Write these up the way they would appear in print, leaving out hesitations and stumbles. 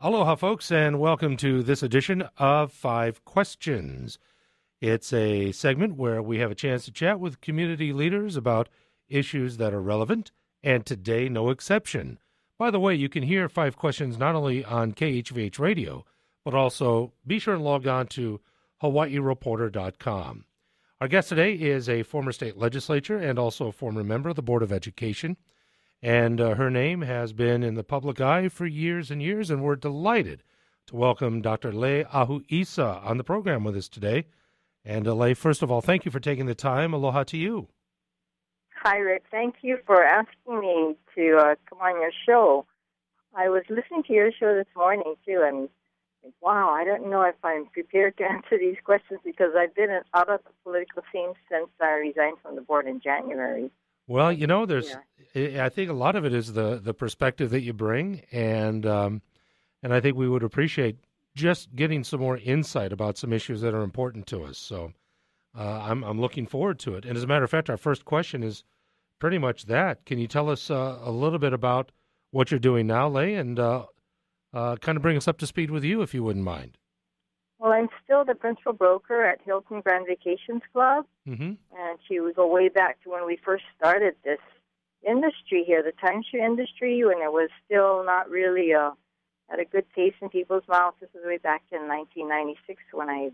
Aloha, folks, and welcome to this edition of Five Questions. It's a segment where we have a chance to chat with community leaders about issues that are relevant, and today, no exception. By the way, you can hear Five Questions not only on KHVH Radio, but also be sure and log on to HawaiiReporter.com. Our guest today is a former state legislator and also a former member of the Board of Education. And her name has been in the public eye for years and years, and we're delighted to welcome Dr. Lei Ahu Isa on the program with us today. And Lei, first of all, thank you for taking the time. Aloha to you. Hi, Rick. Thank you for asking me to come on your show. I was listening to your show this morning, too, and wow, I don't know if I'm prepared to answer these questions because I've been out of the political scene since I resigned from the board in January. Well, you know, I think a lot of it is the perspective that you bring, and I think we would appreciate just getting some more insight about some issues that are important to us. So I'm looking forward to it. And as a matter of fact, our first question is pretty much that. Can you tell us a little bit about what you're doing now, Lei, and kind of bring us up to speed with you, if you wouldn't mind? Well, I'm still the principal broker at Hilton Grand Vacations Club, and we go way back to when we first started this industry here, the timeshare industry, when it was still not really at a good taste in people's mouths. This was way back in 1996 when I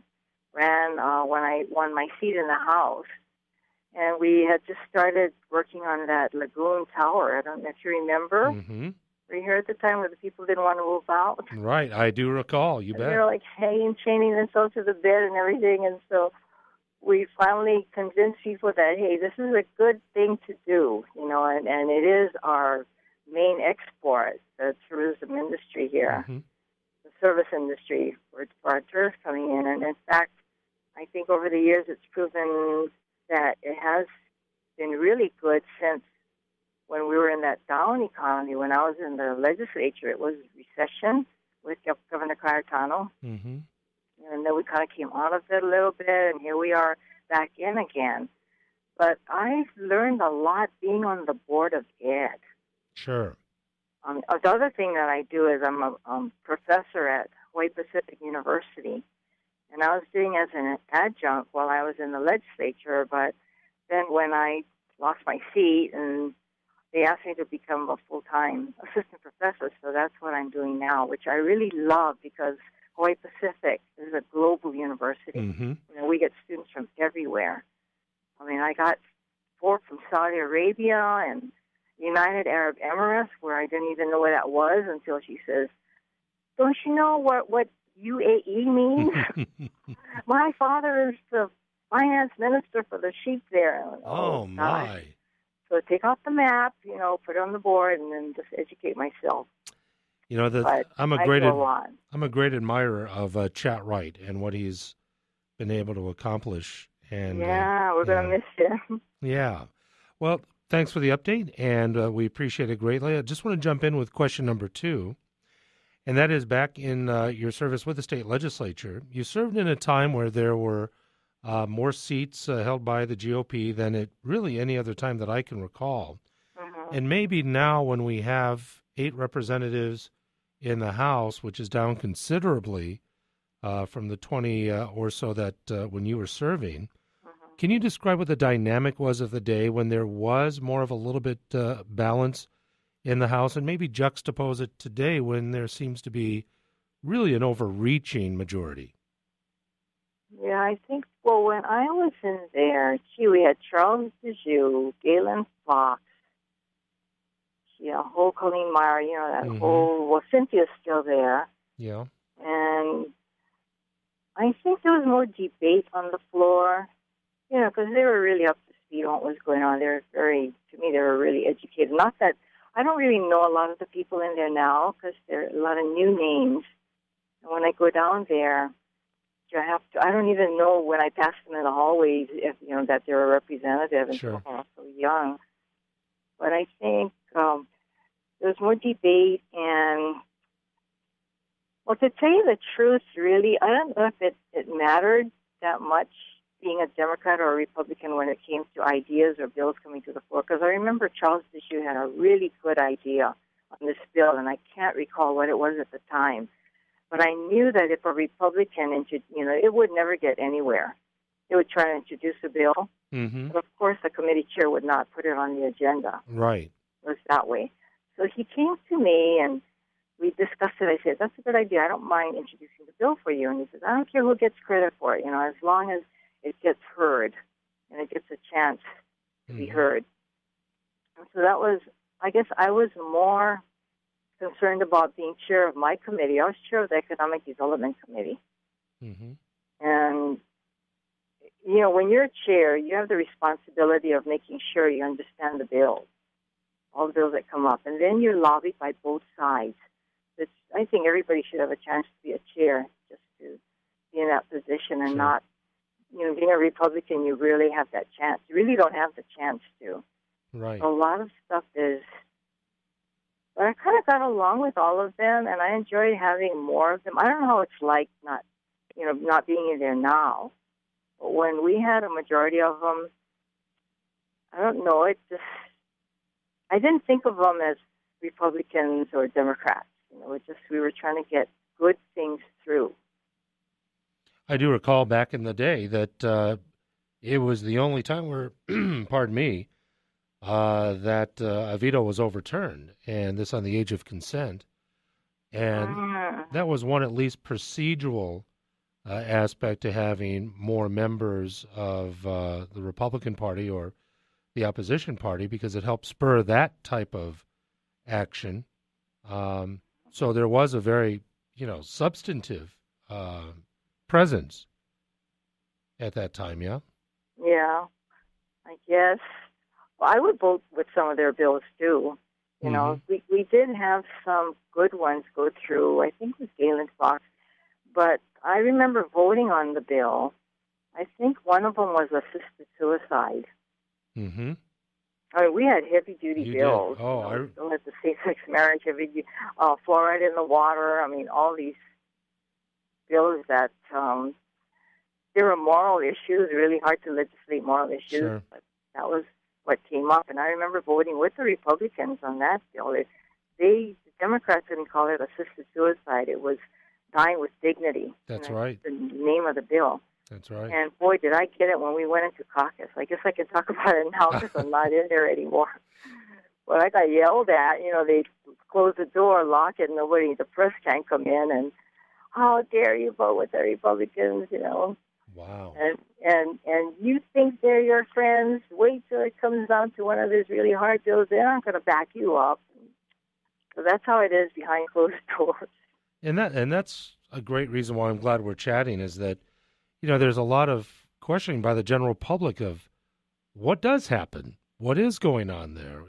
won my seat in the House. And we had just started working on that Lagoon Tower. I don't know if you remember. Were you here at the time where the people didn't want to move out? Right, I do recall, you bet. They were like chaining themselves to the bed and everything, and so we finally convinced people that, hey, this is a good thing to do, you know, and it is our main export, the tourism industry here, the service industry for our tourists coming in. And in fact, I think over the years it's proven that it has been really good since when we were in that down economy. When I was in the legislature, it was recession with Governor Cayetano. And then we kind of came out of it a little bit, and here we are back in again. But I've learned a lot being on the Board of Ed. Sure. The other thing that I do is I'm a professor at Hawaii Pacific University, and I was doing as an adjunct while I was in the legislature, but then when I lost my seat, and they asked me to become a full-time assistant professor, so that's what I'm doing now, which I really love because Hawaii Pacific is a global university. You know, we get students from everywhere. I mean, I got 4 from Saudi Arabia and United Arab Emirates, where I didn't even know what that was until she says, "Don't you know what UAE means?" My father is the finance minister for the sheep there. Oh my. God. So take off the map, you know, put it on the board, and then just educate myself. You know, I'm a great admirer of Chat Wright and what he's been able to accomplish. And we're going to miss him. Yeah. Well, thanks for the update, and we appreciate it greatly. I just want to jump in with question number 2, and that is back in your service with the state legislature. You served in a time where there were more seats held by the GOP than at really any other time that I can recall. And maybe now when we have 8 representatives in the House, which is down considerably from the 20 or so that when you were serving, can you describe what the dynamic was of the day when there was more of a little bit balance in the House, and maybe juxtapose it today when there seems to be really an overreaching majority? Yeah, I think, well, when I was in there, we had Charles DeJoux, Galen Fox, whole Colleen Meyer, you know, that whole, well, Cynthia's still there. Yeah. And I think there was more debate on the floor, you know, because they were really up to speed on what was going on. They were to me, they were really educated. Not that, I don't really know a lot of the people in there now because there are a lot of new names. And when I go down there, I don't even know when I pass them in the hallways if, you know, that they're a representative and so young. But I think there's more debate, and, well, to tell you the truth, really, I don't know if it mattered that much being a Democrat or a Republican when it came to ideas or bills coming to the floor, because I remember Charles DeJoux had a really good idea on this bill, and I can't recall what it was at the time. But I knew that if a Republican, it would never get anywhere. They would try to introduce a bill, but of course the committee chair would not put it on the agenda. Right. It was that way. So he came to me and we discussed it. I said, that's a good idea. I don't mind introducing the bill for you. And he says, I don't care who gets credit for it, as long as it gets heard and it gets a chance to be heard. And so that was, I guess I was more concerned about being chair of my committee. I was chair of the Economic Development Committee. And, when you're chair, you have the responsibility of making sure you understand the bills, all the bills that come up. And then you're lobbied by both sides. I think everybody should have a chance to be a chair, just to be in that position and not, being a Republican, you really have that chance. You really don't have the chance to. Right. A lot of stuff is, but I kind of got along with all of them, and I enjoyed having more of them. I don't know how it's like not being in there now. But when we had a majority of them, I don't know, I didn't think of them as Republicans or Democrats. We were trying to get good things through. I do recall back in the day that it was the only time where, pardon me, that a veto was overturned, and this on the age of consent. And that was one at least procedural aspect to having more members of the Republican Party or the opposition party, because it helped spur that type of action. So there was a very, substantive presence at that time, yeah? Yeah, I guess. Well, I would vote with some of their bills, too. We did have some good ones go through. I think it was Galen Fox. But I remember voting on the bill. I think one of them was assisted suicide. I mean, we had heavy-duty bills. Did. Oh, we still had the same-sex marriage, fluoride in the water. I mean, all these bills that there were moral issues, really hard to legislate moral issues. Sure. But that was what came up. And I remember voting with the Republicans on that bill. The Democrats didn't call it assisted suicide. It was dying with dignity. That's right. The name of the bill. That's right. And boy, did I get it when we went into caucus. I guess I can talk about it now because I'm not in there anymore. But I got yelled at. They close the door, lock it, the press can't come in. And how dare you vote with the Republicans, Wow. And you think they're your friends. Wait till it comes down to one of those really hard bills. They aren't going to back you up. So that's how it is behind closed doors. And that's a great reason why I'm glad we're chatting, is that there's a lot of questioning by the general public of what does happen, what is going on there.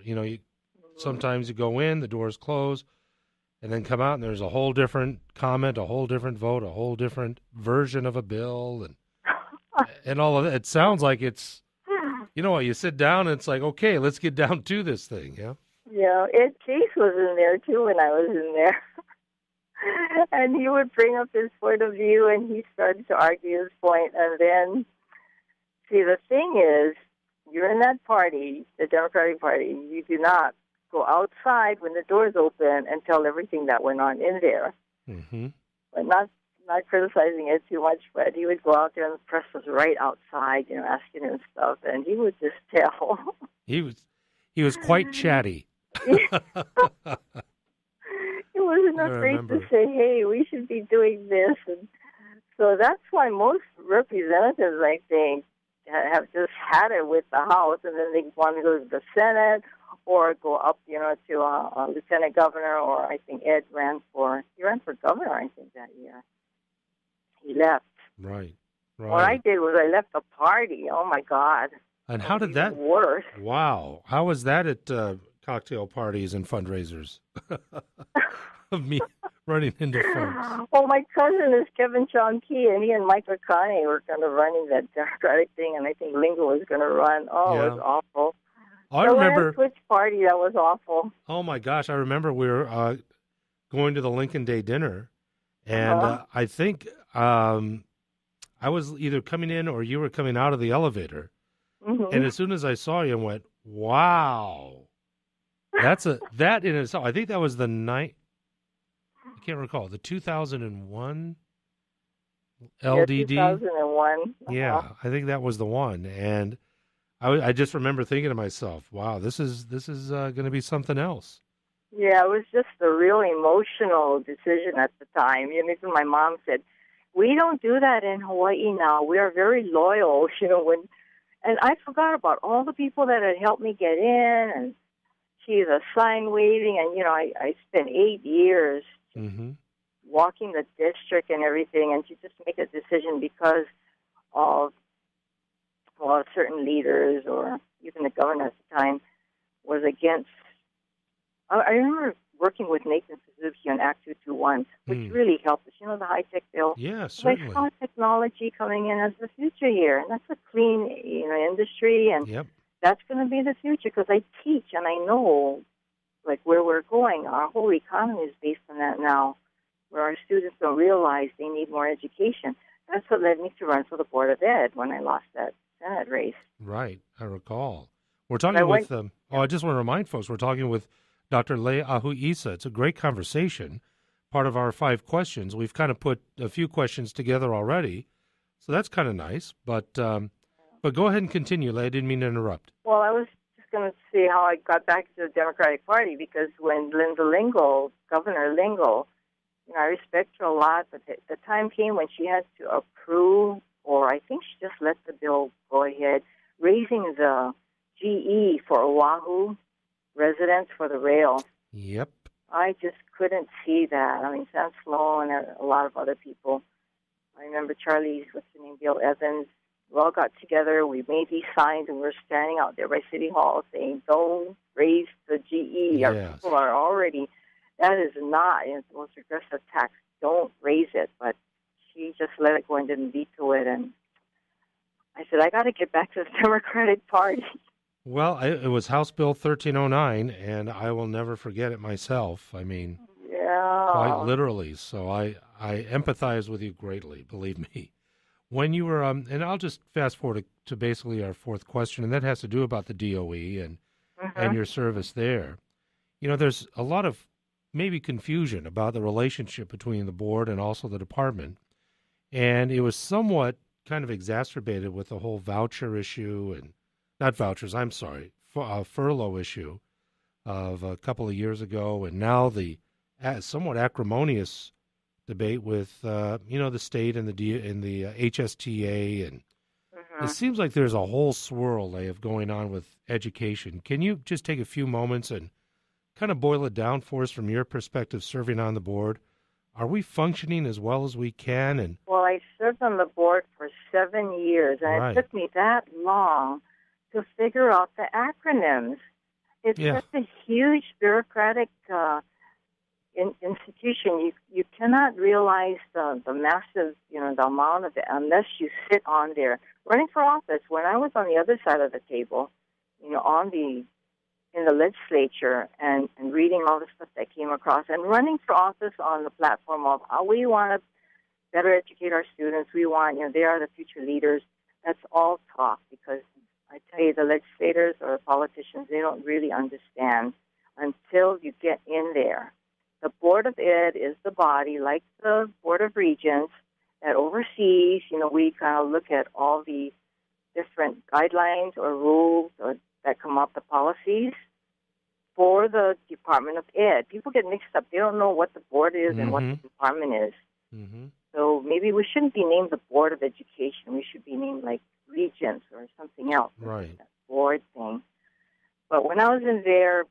Sometimes you go in, the doors close, and then come out and there's a whole different comment, a whole different vote, a whole different version of a bill, and all of that. It sounds like it's, you sit down and it's like, okay, let's get down to this thing, yeah? Yeah, Ed Chase was in there too when I was in there. And he would bring up his point of view, and he started to argue his point. And then, see, the thing is, you're in that party, the Democratic Party. You do not go outside when the doors open and tell everything that went on in there. But not criticizing it too much, but he would go out there and the press was right outside, asking him stuff, and he would just tell. He was quite chatty. He wasn't afraid to say, hey, we should be doing this. And so that's why most representatives, I think, have just had it with the House, and then they want to go to the Senate or go up, to a lieutenant governor, or I think Ed ran for governor, I think, that year. He left. Right. What I did was I left the party. Oh, my God. And how did that? Worse. Wow. How was that at cocktail parties and fundraisers? Of me running into folks. Well, my cousin is Kevin Chonky, and he and Mike McConney were kind of running that Democratic thing, and I think Lingo was going to run. Oh, yeah. It was awful. I remember. Which party, that was awful. Oh, my gosh. I remember we were going to the Lincoln Day dinner, and I think I was either coming in or you were coming out of the elevator. And as soon as I saw you, I went, wow. That in itself, I think that was the night. can't recall, the 2001 Yeah, LDD. 2001. Yeah, I think that was the one. And I just remember thinking to myself, wow, this is going to be something else. Yeah, it was just a real emotional decision at the time. Even my mom said, "We don't do that in Hawaii now. We are very loyal." And I forgot about all the people that had helped me get in, and she's a sign waving, and I spent 8 years Mm-hmm. walking the district and everything, and to just make a decision because of certain leaders or even the governor at the time was against. I remember working with Nathan Suzuki on Act 221, which really helped us. The high-tech bill. Yeah, I certainly. saw technology coming in as the future here, and that's a clean, industry, and Yep. that's going to be the future because I teach and I know, like, where we're going. Our whole economy is based on that now, where our students don't realize they need more education. That's what led me to run for the Board of Ed when I lost that Senate race. Right, I recall. We're And I talking with, went. I just want to remind folks, we're talking with Dr. Lei Ahu Isa. It's a great conversation, part of our 5 questions. We've kind of put a few questions together already, so that's kind of nice. But go ahead and continue, Lei. I didn't mean to interrupt. Well, I was just going to see how I got back to the Democratic Party because when Governor Lingle, I respect her a lot, but the time came when she had to approve, or I think she just let the bill go ahead, raising the GE for Oahu residents for the rail. Yep. I just couldn't see that. Sam Sloan and a lot of other people. I remember Bill Evans. We all got together. We made these signs, and we were standing out there by City Hall saying, "Don't raise the GE." Yes. Our people are already. That is not the most regressive tax. Don't raise it. But she just let it go and didn't veto it. And I said, I got to get back to the Democratic Party. Well, it was House Bill 1309, and I will never forget it myself. Yeah. Quite literally. So I empathize with you greatly, believe me. When you were, and I'll just fast forward to basically our 4th question, and that has to do about the DOE and your service there. There's a lot of maybe confusion about the relationship between the board and also the department, and it was somewhat kind of exacerbated with the whole voucher issue and not vouchers, I'm sorry, furlough issue of a couple of years ago, and now the somewhat acrimonious debate with the state and the HSTA, and it seems like there's a whole swirl of going on with education. Can you just take a few moments and kind of boil it down for us from your perspective, serving on the board? Are we functioning as well as we can? And well, I served on the board for 7 years, and right. It took me that long to figure out the acronyms. It's such a huge bureaucratic institution. You cannot realize the massive, the amount of it unless you sit on there. Running for office, when I was on the other side of the table, in the legislature and reading all the stuff that came across and running for office on the platform of we want to better educate our students. We want, they are the future leaders. That's all talk because I tell you, the legislators or the politicians, they don't really understand until you get in there. The Board of Ed is the body, like the Board of Regents, that oversees. We kind of look at all the different guidelines or rules that come up, the policies for the Department of Ed. People get mixed up. They don't know what the board is and what the department is. Mm-hmm. So maybe we shouldn't be named the Board of Education. We should be named like Regents or something else. Right. That board thing. But when I was in there,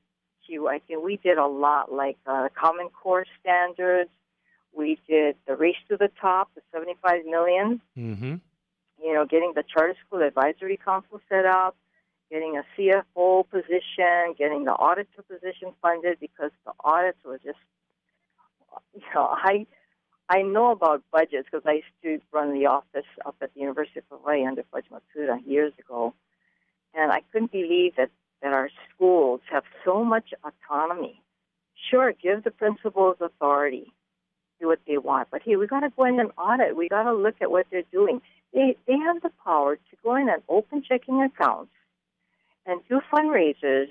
I think we did a lot like Common Core standards. We did the Race to the Top, the $75 million. Mm-hmm. Getting the Charter School Advisory Council set up, getting a CFO position, getting the auditor position funded because the audits were just, I know about budgets because I used to run the office up at the University of Hawaii under Fudge Matsuda years ago. And I couldn't believe that our schools have so much autonomy. Sure, give the principals authority, do what they want. But here, we got to go in and audit. We got to look at what they're doing. They have the power to go in and open checking accounts and do fundraisers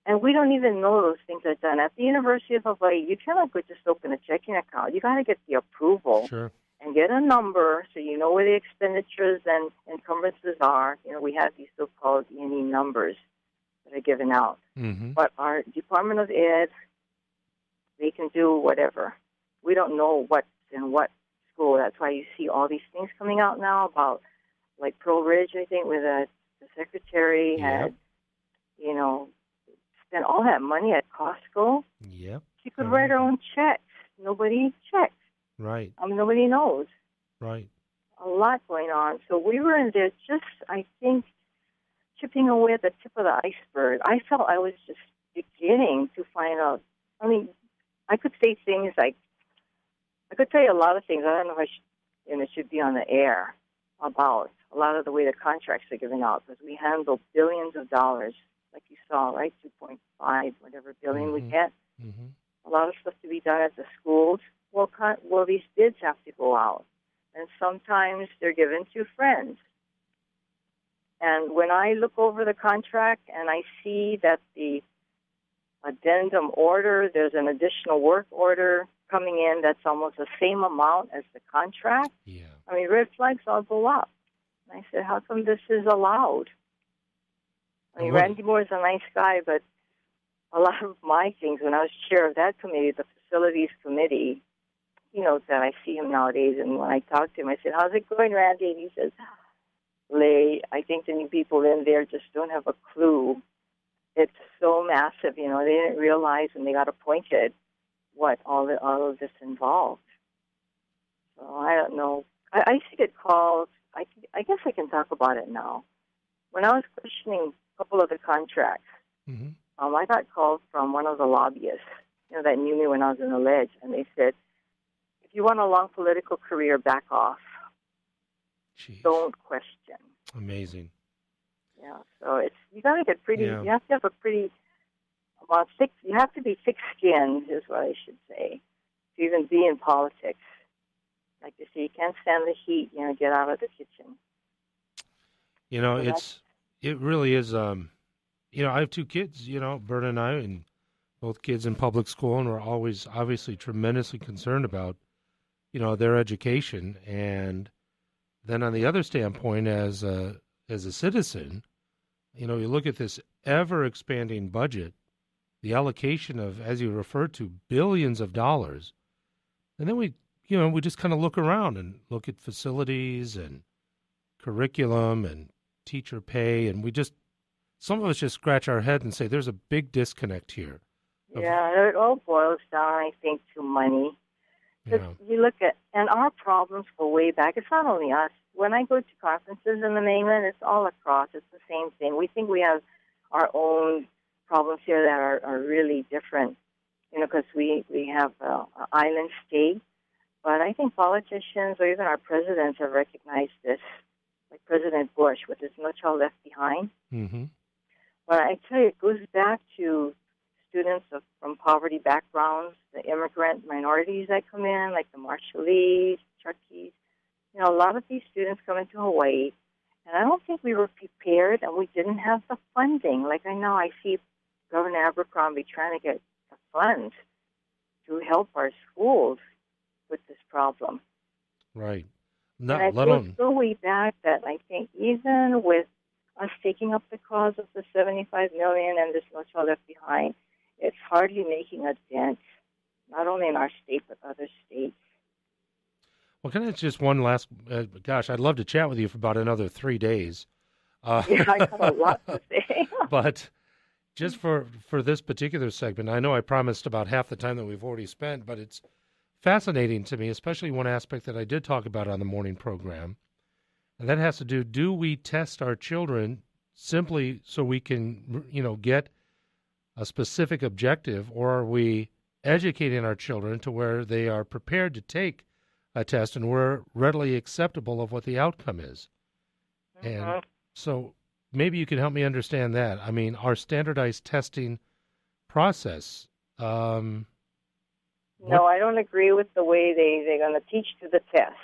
And we don't even know those things are done. At the University of Hawaii, you cannot go just open a checking account. You got to get the approval Sure. and get a number so you know where the expenditures and encumbrances are. You know, we have these so-called E&E numbers that are given out. Mm-hmm. But our Department of Ed, they can do whatever. We don't know what's in what school. That's why you see all these things coming out now about, like Pearl Ridge, I think, where the secretary had, you know, spent all that money at Costco. Yep. She could write her own checks. Nobody checks. Right. Nobody knows. Right. A lot going on. So we were in there just, I think, chipping away at the tip of the iceberg. I felt I was just beginning to find out. I mean, I could say things like, I could tell you a lot of things. I don't know if it should be on the air about a lot of the way the contracts are given out, because we handle billions of dollars, like you saw, right? 2.5, whatever billion we get. Mm-hmm. A lot of stuff to be done at the schools. Well, these bids have to go out, and sometimes they're given to friends. And when I look over the contract and I see that the addendum order, there's an additional work order coming in that's almost the same amount as the contract. Yeah. I mean, red flags all go up. And I said, how come this is allowed? I mean, Randy Moore is a nice guy, but a lot of my things, when I was chair of that committee, the facilities committee, he knows that I see him nowadays, and when I talk to him, I said, how's it going, Randy? And he says, Lei, I think the new people in there just don't have a clue. It's so massive, you know, they didn't realize when they got appointed what all of this involved. So I don't know. I used to get calls. I guess I can talk about it now. When I was questioning a couple of the contracts, mm-hmm. I got called from one of the lobbyists, you know, that knew me when I was in the ledge, and they said, if you want a long political career, back off. Jeez. Don't question. Amazing. Yeah, so you got to get pretty, Yeah. you have to have a pretty, you have to be thick-skinned, is what I should say, to even be in politics. Like they say, you can't stand the heat, you know, get out of the kitchen. You know, So it really is, you know, I have two kids, you know, Bert and I, and both kids in public school, and we're always obviously tremendously concerned about, you know, their education. And then on the other standpoint, as a citizen, you know, you look at this ever-expanding budget, the allocation of, as you referred to, billions of dollars, and then we just kind of look around and look at facilities and curriculum and teacher pay, and some of us just scratch our head and say, there's a big disconnect here. Yeah, it all boils down, I think, to money. Because you look at, and our problems go way back. It's not only us. When I go to conferences in the mainland, it's all across. It's the same thing. We think we have our own problems here that are really different, you know, because we have an island state. But I think politicians or even our presidents have recognized this, like President Bush with his No Child Left Behind. Mm-hmm. But I tell you, it goes back to students from poverty backgrounds, the immigrant minorities that come in, like the Marshallese, Truckees. You know, a lot of these students come into Hawaii, and I don't think we were prepared, and we didn't have the funding. Like I see Governor Abercrombie trying to get the funds to help our schools with this problem. Right. And it goes so way back that I think even with us taking up the cause of the $75 million and this No Child Left Behind, it's hardly making a dent, not only in our state, but other states. Well, can I just one last, gosh, I'd love to chat with you for about another 3 days. Yeah, I got a lot to say. But just for this particular segment, I know I promised about half the time that we've already spent, but it's fascinating to me, especially one aspect that I did talk about on the morning program, and that has to do we test our children simply so we can, you know, get a specific objective, or are we educating our children to where they are prepared to take a test and we're readily acceptable of what the outcome is? Mm-hmm. And so maybe you can help me understand that. I mean, our standardized testing process. No, I don't agree with the way they're going to teach to the test.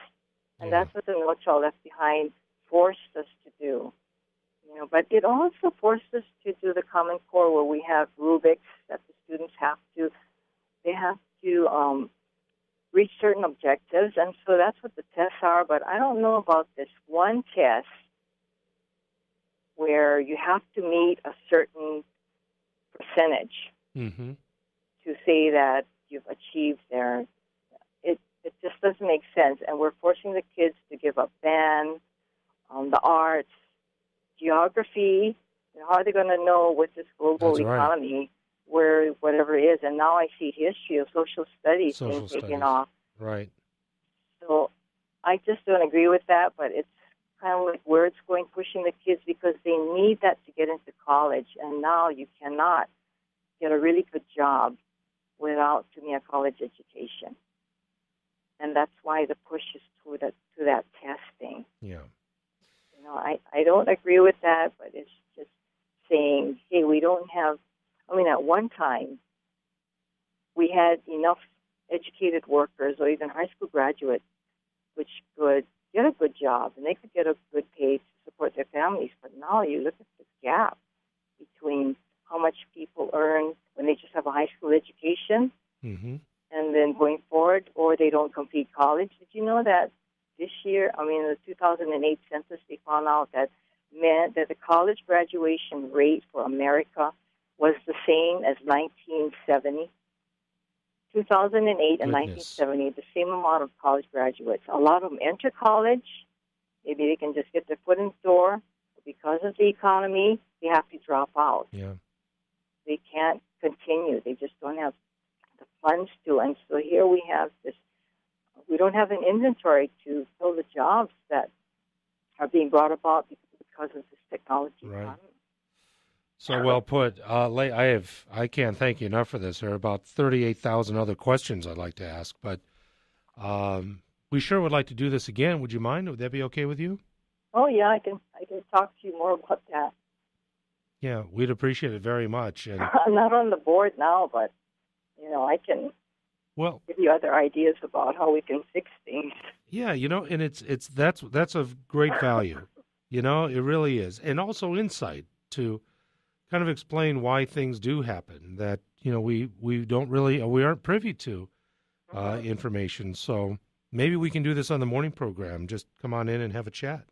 And that's what the No Child Left Behind forced us to do. You But it also forces us to do the Common Core, where we have rubrics that the students have to reach certain objectives, and so that's what the tests are. But I don't know about this one test where you have to meet a certain percentage to say that you've achieved there. It just doesn't make sense, and we're forcing the kids to give up band, the arts, geography. How are they going to know with this global economy where whatever is? And now I see history of social studies being taken off. Right. So I just don't agree with that, but it's kind of like where it's going, pushing the kids, because they need that to get into college. And now you cannot get a really good job without doing a college education. And that's why the push is to that testing. Yeah. I don't agree with that, but it's just saying, hey, we don't have, at one time, we had enough educated workers or even high school graduates which could get a good job and they could get a good pay to support their families. But now you look at the gap between how much people earn when they just have a high school education and then going forward, or they don't complete college. Did you know that this year, in the 2008 census, they found out that the college graduation rate for America was the same as 1970. 2008 and 1970, the same amount of college graduates. A lot of them enter college. Maybe they can just get their foot in the door. But because of the economy, they have to drop out. Yeah. They can't continue. They just don't have the funds to. And so here we have this. We don't have an inventory to fill the jobs that are being brought about because of this technology economy. So well put. Lei, I can't thank you enough for this. There are about 38,000 other questions I'd like to ask, but we sure would like to do this again. Would you mind? Would that be okay with you? Oh, yeah, I can talk to you more about that. Yeah, we'd appreciate it very much. And I'm not on the board now, but, I can give you other ideas about how we can fix things. Yeah, and that's of great value. It really is. And also insight to kind of explain why things do happen that, we aren't privy to information. So maybe we can do this on the morning program. Just come on in and have a chat.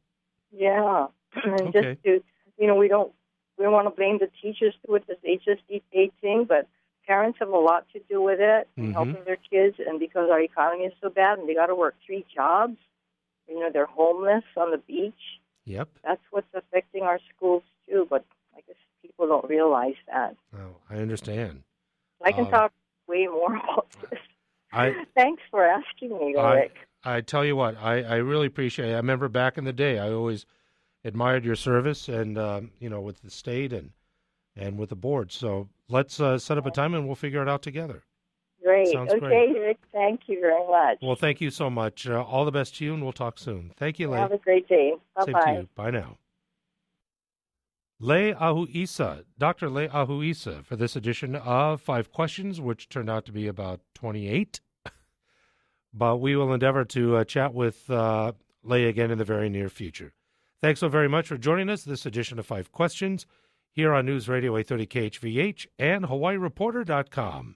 Yeah. And okay. Just to, we don't want to blame the teachers with this HSD thing, but parents have a lot to do with it and helping their kids. And because our economy is so bad and they got to work 3 jobs, they're homeless on the beach. Yep. That's what's affecting our schools too, but I guess people don't realize that. Oh, I understand. I can talk way more about this. Thanks for asking me, Rick. I tell you what, I really appreciate it. I remember back in the day, I always admired your service and, with the state and with the board. So let's set up a time and we'll figure it out together. Great. Sounds okay, great. Rick, thank you very much. Well, thank you so much. All the best to you, and we'll talk soon. Thank you, Lei. Have a great day. Bye-bye. Same to you. Bye now. Lei Ahu Isa, Dr. Lei Ahu Isa, for this edition of 5 Questions, which turned out to be about 28. But we will endeavor to chat with Lei again in the very near future. Thanks so very much for joining us this edition of 5 Questions here on News Radio 830 KHVH and HawaiiReporter.com.